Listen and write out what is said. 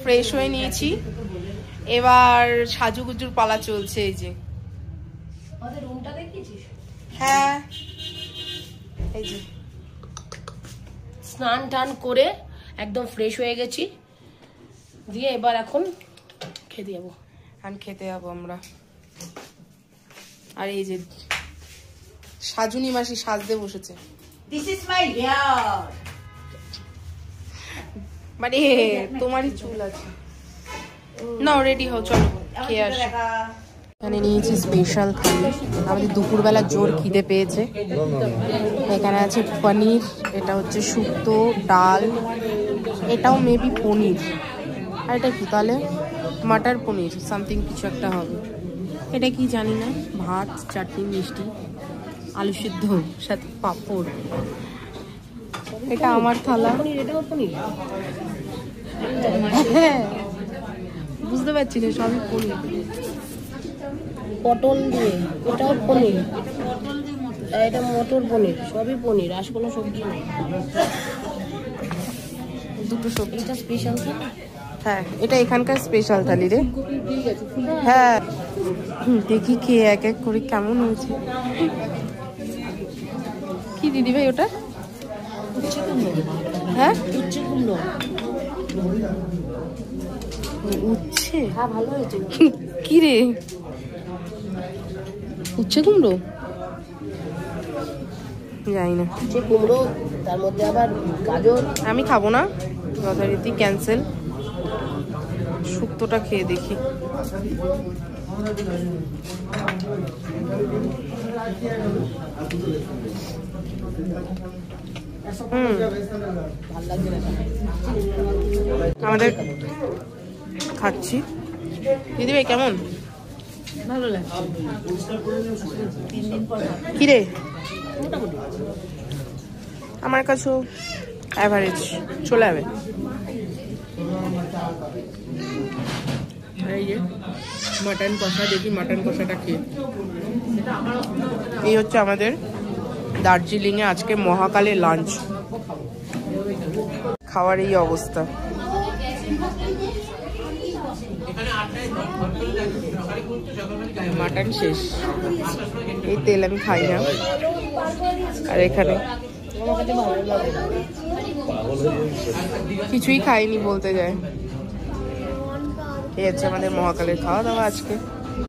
Fresh হয়ে নিয়েছি, এবার সাজুগুজুর পালা চলছে। এই যে হ্যাঁ, এই যে স্নান টান করে একদম ফ্রেশ হয়ে গেছি, দিয়ে এবার এখন খেতে যাবো। খেতে যাবো আমরা। আর এই যে সাজুনি মাসি সাজতে বসেছে। This is my hair. মানে তোমারই চুল আছে। নাও রেডি হও, চলো খেয়ে আসি। এখানে নিয়েছি স্পেশাল থালি, আমাদের দুপুরবেলা জোর খিদে পেয়েছে। এখানে আছে পনির, এটা হচ্ছে শুক্তো, ডাল, এটাও মেবি পনির, আর এটা কি তাহলে মাটার পনির সামথিং কিছু একটা হবে। এটা কি জানি না। ভাত, চাটনি, মিষ্টি, আলু সিদ্ধ, সাথে পাঁপড়। এটা আমার থালা। এটাও পনির? হ্যাঁ, বুঝতে পারছি না, সবই পনির। পটল দিয়ে, এটাও পনির, এটা মটর পনির, সবই পনির, আর কোনো সবজি নেই। দুটো সবজি। এটা স্পেশাল থালি? হ্যাঁ, এটা এখানকার স্পেশাল থালি রে। হ্যাঁ, দেখি খেয়ে এক এক করে কেমন হয়েছে। কি দিদি ভাই ওটা? হ্যাঁ, উচ্ছে কুমড়ো। উচ্ছে? হ্যাঁ, ভালো হয়েছে। কি রে, উচ্ছে কুমড়ো? জানি না। উচ্ছে কুমড়ো, তার মধ্যে আবার গাজর। আমি খাবো না, যথারীতি ক্যান্সেল। শুক্তোটা খেয়ে দেখি। আমাদের খাচ্ছি। দিদি ভাই কেমন? ভালো লাগছে। কি রে, আমার কাছেও অ্যাভারেজ চলে যাবে। এই যে মাটন কষা, দেখি মাটন কষাটা খেয়ে। এই হচ্ছে আমাদের দার্জিলিংয়ে আজকে মহাকালে লাঞ্চ। খাওয়ার এই অবস্থা। মাটন শেষ, এই তেল আমি খাই না। আর এখানে কিছুই খাইনি বলতে যায়। এই হচ্ছে আমাদের মহাকালের খাওয়া দাওয়া আজকে।